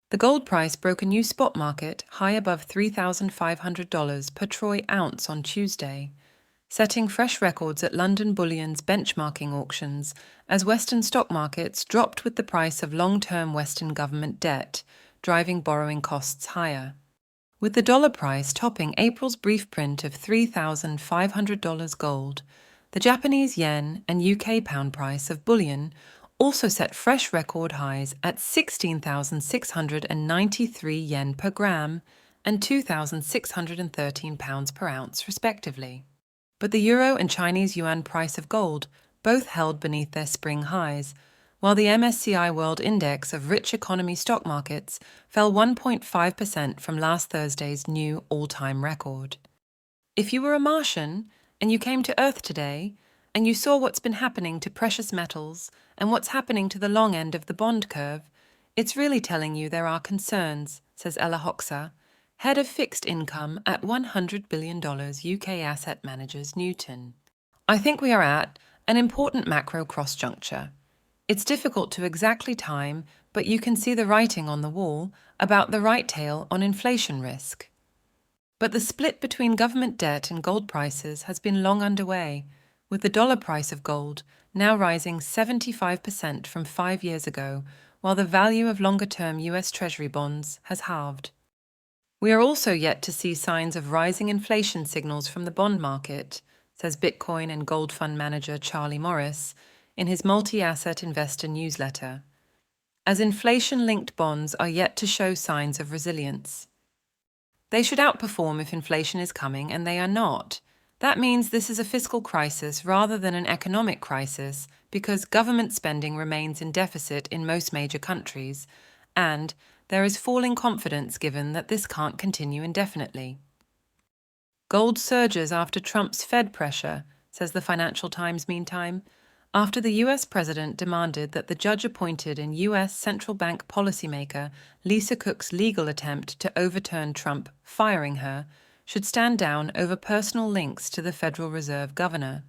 The gold price broke a new spot market high above $3,500 per troy ounce on Tuesday, setting fresh records at London bullion's benchmarking auctions as Western stock markets dropped with the price of long-term Western government debt, driving borrowing costs higher. With the dollar price topping April's brief print of $3,500 gold, the Japanese yen and UK pound price of bullion also set fresh record highs at 16,693 yen per gram and 2,613 pounds per ounce, respectively. But the Euro and Chinese Yuan price of gold both held beneath their spring highs, while the MSCI World Index of rich economy stock markets fell 1.5% from last Thursday's new all-time record. If you were a Martian and you came to Earth today, and you saw what's been happening to precious metals and what's happening to the long end of the bond curve, it's really telling you there are concerns, says Ella Hoxha, head of fixed income at $100 billion UK asset managers Newton. I think we are at an important macro cross-juncture. It's difficult to exactly time, but you can see the writing on the wall about the right tail on inflation risk. But the split between government debt and gold prices has been long underway, with the dollar price of gold now rising 75% from 5 years ago, while the value of longer-term US Treasury bonds has halved. We are also yet to see signs of rising inflation signals from the bond market, says Bitcoin and gold fund manager Charlie Morris in his multi-asset investor newsletter, as inflation-linked bonds are yet to show signs of resilience. They should outperform if inflation is coming, and they are not. That means this is a fiscal crisis rather than an economic crisis because government spending remains in deficit in most major countries, and there is falling confidence given that this can't continue indefinitely. Gold surges after Trump's Fed pressure, says the Financial Times meantime, after the US president demanded that the judge-appointed and US central bank policymaker Lisa Cook's legal attempt to overturn Trump firing her should stand down over personal links to the Federal Reserve governor.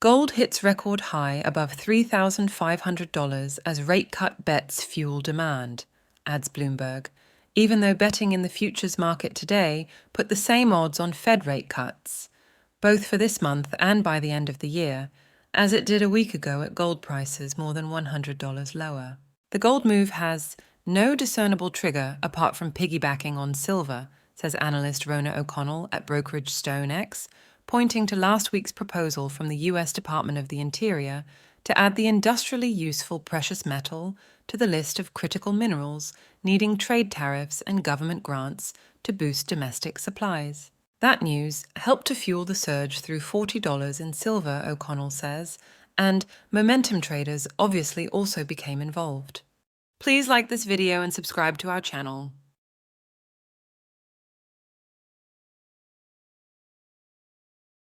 Gold hits record high above $3,500 as rate cut bets fuel demand, adds Bloomberg, even though betting in the futures market today put the same odds on Fed rate cuts, both for this month and by the end of the year, as it did a week ago at gold prices more than $100 lower. The gold move has no discernible trigger apart from piggybacking on silver, says analyst Rona O'Connell at brokerage StoneX, pointing to last week's proposal from the US Department of the Interior to add the industrially useful precious metal to the list of critical minerals needing trade tariffs and government grants to boost domestic supplies. That news helped to fuel the surge through $40 in silver, O'Connell says, and momentum traders obviously also became involved. Please like this video and subscribe to our channel.